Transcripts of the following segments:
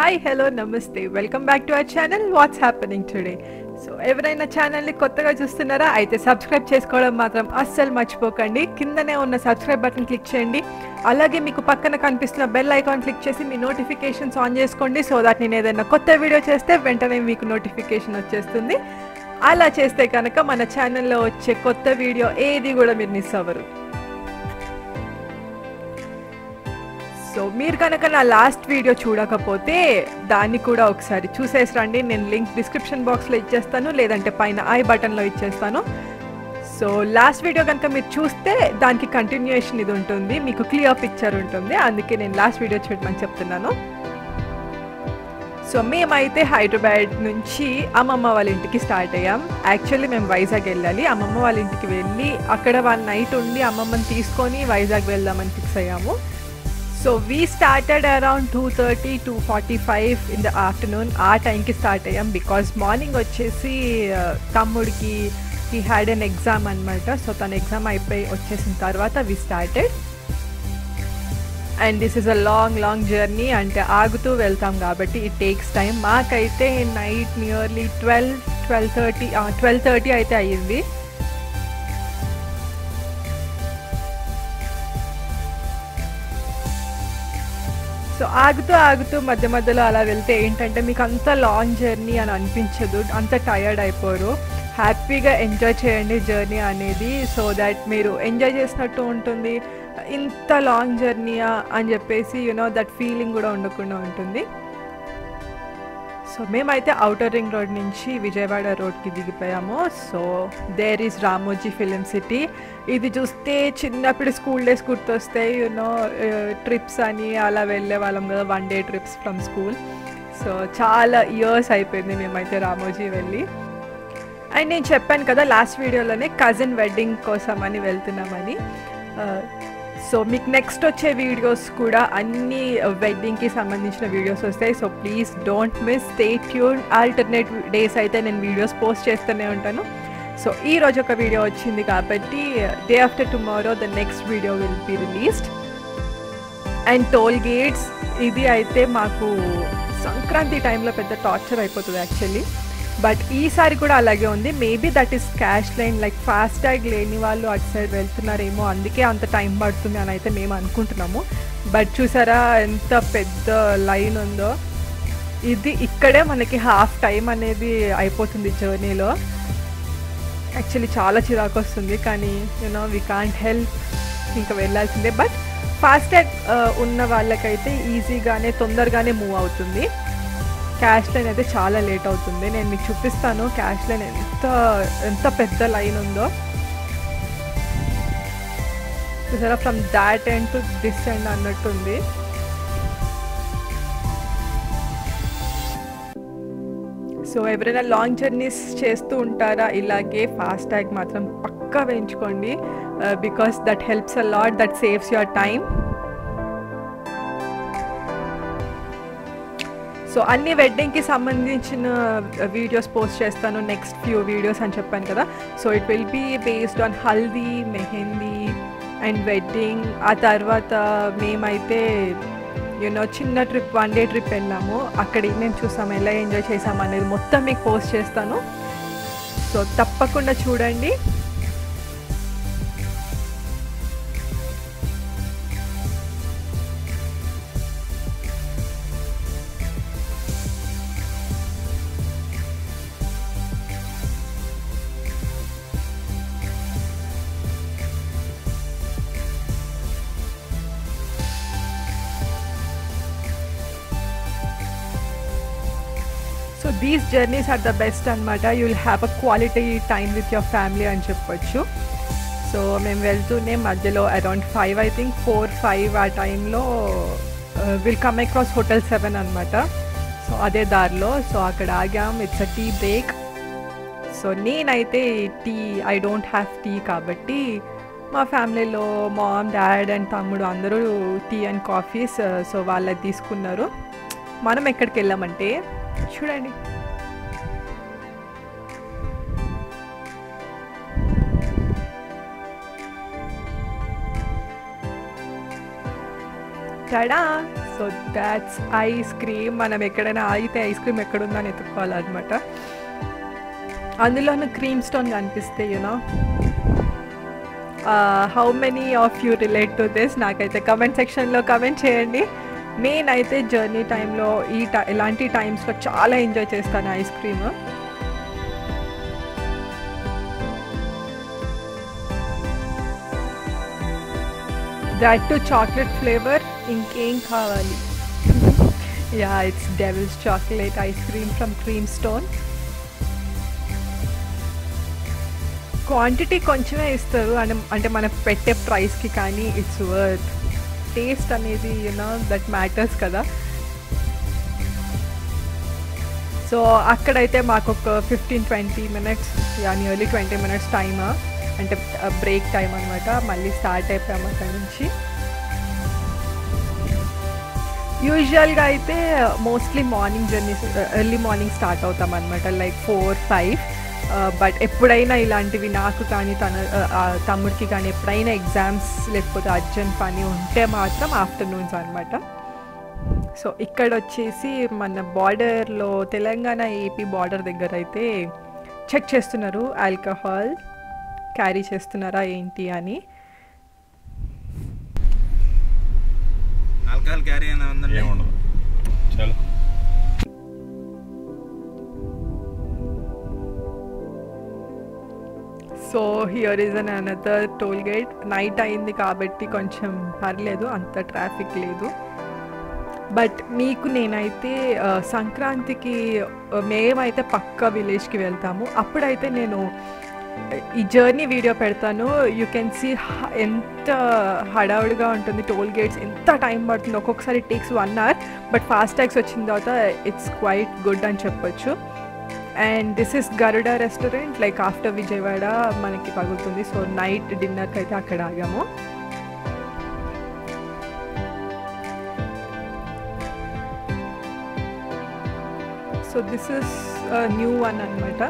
Hi, hello, namaste. Welcome back to our channel. What's happening today? So ఎవరైనా ఛానల్ని కొత్తగా చూస్తున్నారా అయితే సబ్స్క్రైబ్ చేసుకోవడం మాత్రం అస్సలు మర్చిపోకండి. కిందనే ఉన్న సబ్స్క్రైబ్ బటన్ క్లిక్ చేయండి. అలాగే మీకు పక్కన కనిపిస్తున్న బెల్ ఐకాన్ క్లిక్ చేసి మీ నోటిఫికేషన్స్ ఆన్ చేసుకోండి. సో దట్ నేను ఏదైనా కొత్త వీడియో చేస్తే వెంటనే మీకు నోటిఫికేషన్ వచ్చేస్తుంది. అలా చేస్తే కనుక మన ఛానల్లో వచ్చే కొత్త వీడియో ఏది కూడా మీరు మిస్ అవ్వరు. సో మీరు కనుక నా లాస్ట్ వీడియో చూడకపోతే దాన్ని కూడా ఒకసారి చూసేసి రండి. నేను లింక్ డిస్క్రిప్షన్ బాక్స్లో ఇచ్చేస్తాను, లేదంటే పైన ఐ బటన్లో ఇచ్చేస్తాను. సో లాస్ట్ వీడియో కనుక మీరు చూస్తే దానికి కంటిన్యూయేషన్ ఇది ఉంటుంది, మీకు క్లియర్ పిక్చర్ ఉంటుంది. అందుకే నేను లాస్ట్ వీడియో చూడమని చెప్తున్నాను. సో మేమైతే హైదరాబాద్ నుంచి అమ్మమ్మ వాళ్ళ ఇంటికి స్టార్ట్ అయ్యాం. యాక్చువల్లీ మేము వైజాగ్ వెళ్ళాలి. అమ్మమ్మ వాళ్ళ ఇంటికి వెళ్ళి అక్కడ 1 నైట్ ఉండి అమ్మమ్మని తీసుకొని వైజాగ్ వెళ్దామని ఫిక్స్ అయ్యాము. So we started around 2:30 to 2:45 in the afternoon. ఆ టైంకి స్టార్ట్ అయ్యాం బికాజ్ మార్నింగ్ వచ్చేసి తమ్ముడికి హీ హ్యాడ్ ఎన్ ఎగ్జామ్ అనమాట. సో తన ఎగ్జామ్ అయిపోయి వచ్చేసిన తర్వాత we started. And this is a long journey, అంటే ఆగుతూ వెళ్తాం కాబట్టి ఇట్ టేక్స్ టైం. మాకైతే నైట్ నియర్లీ 12:30 అయితే అయ్యింది. సో ఆగుతూ మధ్య మధ్యలో అలా వెళ్తే ఏంటంటే మీకు అంత లాంగ్ జర్నీ అని అనిపించదు, అంత టయర్డ్ అయిపోరు. హ్యాపీగా ఎంజాయ్ చేయండి జర్నీ అనేది, సో దట్ మీరు ఎంజాయ్ చేసినట్టు ఉంటుంది. ఇంత లాంగ్ జర్నీయా అని చెప్పేసి దట్ ఫీలింగ్ కూడా ఉండకుండా ఉంటుంది. సో మేమైతే ఔటర్ రింగ్ రోడ్ నుంచి విజయవాడ రోడ్కి దిగిపోయాము. So there is Ramoji film city. ఇది చూస్తే చిన్నప్పుడు స్కూల్ డేస్ గుర్తొస్తాయి. ట్రిప్స్ అని అలా వెళ్ళే వాళ్ళం కదా, 1 day trips from school. So చాలా ఇయర్స్ అయిపోయింది మేమైతే రామోజీ వెళ్ళి. అండ్ నేను చెప్పాను కదా లాస్ట్ వీడియోలోనే కజిన్ వెడ్డింగ్ కోసం అని వెళ్తున్నామని. సో మీకు నెక్స్ట్ వచ్చే వీడియోస్ కూడా అన్ని వెడ్డింగ్కి సంబంధించిన వీడియోస్ వస్తాయి. So please don't miss, stay tune. Alternate days అయితే నేను వీడియోస్ పోస్ట్ చేస్తూనే ఉంటాను. సో ఈరోజు ఒక వీడియో వచ్చింది కాబట్టి day after tomorrow the next video will be released. And toll gates ఇది అయితే మాకు సంక్రాంతి టైంలో పెద్ద టార్చర్ అయిపోతుంది యాక్చువల్లీ. బట్ ఈసారి కూడా అలాగే ఉంది. Maybe that is cash line, like FASTag లేని వాళ్ళు అటు సైడ్ వెళ్తున్నారేమో, అందుకే అంత టైం పడుతుంది అని అయితే మేము అనుకుంటున్నాము. బట్ చూసారా ఎంత పెద్ద లైన్ ఉందో. ఇది ఇక్కడే మనకి హాఫ్ టైం అనేది అయిపోతుంది జర్నీలో. యాక్చువల్లీ చాలా చిరాకు వస్తుంది, కానీ వీ కాంట్ హెల్ప్, ఇంకా వెళ్ళాల్సిందే. బట్ ఫాస్టాగ్ ఉన్న వాళ్ళకైతే ఈజీగానే తొందరగానే మూవ్ అవుతుంది. క్యాష్ లైన్ అయితే చాలా లేట్ అవుతుంది. నేను మీకు చూపిస్తాను క్యాష్ లైన్ ఎంత పెద్ద లైన్ ఉందో. చూసారా, from that end to this end అన్నట్టుంది. సో ఎవరైనా లాంగ్ జర్నీస్ చేస్తూ ఉంటారా ఇలాగే, ఫాస్టాగ్ మాత్రం పక్కా వేయించుకోండి. Because that helps a lot, that saves your time. So అన్ని వెడ్డింగ్కి సంబంధించిన వీడియోస్ పోస్ట్ చేస్తాను నెక్స్ట్ ఫ్యూ వీడియోస్ అని చెప్పాను కదా. So it will be based on haldi, mehndi and wedding. ఆ తర్వాత మేమైతే చిన్న ట్రిప్, 1 day ట్రిప్ వెళ్ళాము. అక్కడ మేము చూసాము, ఎలా ఎంజాయ్ చేసాము అనేది మొత్తం మీకు పోస్ట్ చేస్తాను. సో తప్పకుండా చూడండి. So these journeys are the best అనమాట. You will have a quality time with your family అని చెప్పొచ్చు. సో మేము వెళ్తూనే మధ్యలో అరౌండ్ 5, I think 4-5 ఆ టైంలో విల్ కమ్ అక్రాస్ హోటల్ 7 అనమాట. సో అదే దారిలో. సో అక్కడ ఆగాం. It's a tea break. So నేనైతే ఐ డోంట్ హ్యావ్ టీ కాబట్టి మా ఫ్యామిలీలో మామ్, డాడ్ అండ్ తమ్ముడు అందరూ టీ అండ్ కాఫీస్ సో వాళ్ళది తీసుకున్నారు. మనం ఎక్కడికి వెళ్ళామంటే చూడండి, tada so that's ice cream. మనం ఎక్కడైనా ఆగితే ఐస్ క్రీమ్ ఎక్కడుందని ఎత్తుక్కోవాలన్నమాట. అందులోనూ క్రీమ్ స్టోన్ కనిపిస్తే you know how many of you relate to this? నాకైతే కమెంట్ సెక్షన్లో కమెంట్ చేయండి. నేనైతే జర్నీ టైంలో ఇలాంటి టైమ్స్లో చాలా ఎంజాయ్ చేస్తాను ice cream. That too chocolate flavour, ఇంకేం కావాలి? Yeah, it's devil's chocolate ice cream from Cream Stone. Quantity కొంచెమే ఇస్తారు అంటే మనకు పెట్టే ప్రైస్కి, కానీ ఇట్స్ వర్త్. టేస్ట్ అనేది యూనో దట్ మ్యాటర్స్ కదా. సో అక్కడైతే మాకు ఒక 15-20 minutes, నియర్లీ 20 minutes టైమ్, అంటే బ్రేక్ టైం అనమాట. మళ్ళీ స్టార్ట్ అయిపోయాము అక్కడి నుంచి. యూజువల్గా అయితే mostly morning journeys early morning start అవుతాం అనమాట, లైక్ 4-5. బట్ ఎప్పుడైనా ఇలాంటివి నాకు కానీ తమ్ముడికి కానీ ఎప్పుడైనా ఎగ్జామ్స్ లేకపోతే అర్జెంట్ పని ఉంటే మాత్రం ఆఫ్టర్నూన్స్ అనమాట. సో ఇక్కడ వచ్చేసి మన బార్డర్లో తెలంగాణ ఏపీ బార్డర్ దగ్గర అయితే చెక్ చేస్తున్నారు ఆల్కహాల్ క్యారీ చేస్తున్నారా ఏంటి అని. ఆల్కహాల్ క్యారీ అయినా ఉందండి? ఏముండదు. చలో. So here is another toll gate. Night అయింది కాబట్టి కొంచెం పర్లేదు, అంత ట్రాఫిక్ లేదు. బట్ మీకు నేనైతే సంక్రాంతికి మేమైతే పక్క విలేజ్కి వెళ్తాము. అప్పుడైతే నేను ఈ జర్నీ వీడియో పెడతాను. యూ కెన్ సీ ఎంత హడావుడిగా ఉంటుంది, టోల్ గేట్స్ ఎంత టైం పడుతుంది. ఒక్కొక్కసారి takes 1 hour, but fast tags వచ్చిన తర్వాత ఇట్స్ క్వైట్ గుడ్ అని చెప్పొచ్చు. And this is Garuda restaurant, like after Vijayawada మనకి తగులుతుంది. సో నైట్ డిన్నర్కి అయితే అక్కడ ఆగాము. So this is new one అనమాట.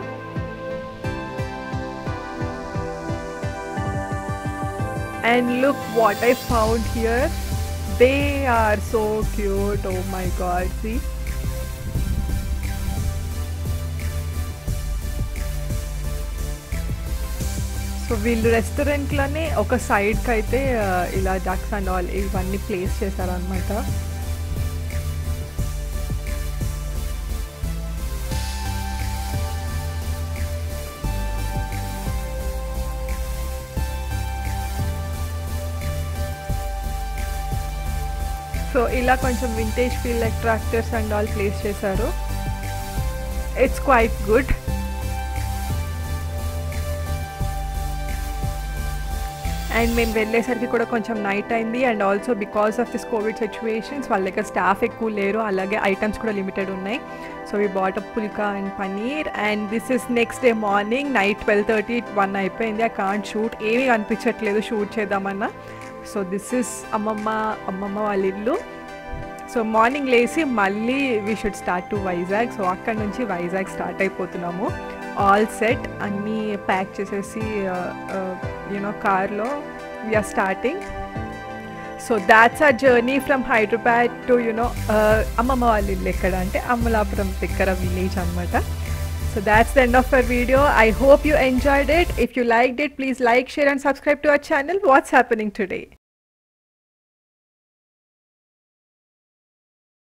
And look what I found here. They are so cute. Oh my god, see. So వీళ్ళు రెస్టారెంట్లోనే ఒక సైడ్కి అయితే ఇలా డక్స్ అండ్ ఆల్ ఇవన్నీ ప్లేస్ చేశారనమాట. సో ఇలా కొంచెం vintage feel like tractors and all place చేశారు. It's quite good. అండ్ మేము వెళ్ళేసరికి కూడా కొంచెం నైట్ అయింది. And also because of this covid situations వాళ్ళ దగ్గర స్టాఫ్ ఎక్కువ లేరు, అలాగే ఐటమ్స్ కూడా లిమిటెడ్ ఉన్నాయి. So we bought up phulka and paneer. And this is next day morning, night 12:30-1 అయిపోయింది. ఐ కాంట్ షూట్, ఏమీ అనిపించట్లేదు షూట్ చేద్దామన్నా. సో దిస్ ఇస్ అమ్మమ్మ వాళ్ళ ఇల్లు. సో మార్నింగ్ లేచి మళ్ళీ we should start to Vizag. So అక్కడ నుంచి వైజాగ్ స్టార్ట్ అయిపోతున్నాము. ఆల్ సెట్ అన్నీ ప్యాక్ చేసేసి యూనో కార్లో వీఆర్ స్టార్టింగ్. సో దాట్స్ ఆ journey from Hyderabad to you know అమ్మమ్మ వాళ్ళ ఇల్లు ఎక్కడ అంటే అమలాపురం దగ్గర విలేజ్ అనమాట. So that's the end of our video. I hope you enjoyed it. If you liked it, please like, share and subscribe to our channel. What's happening today?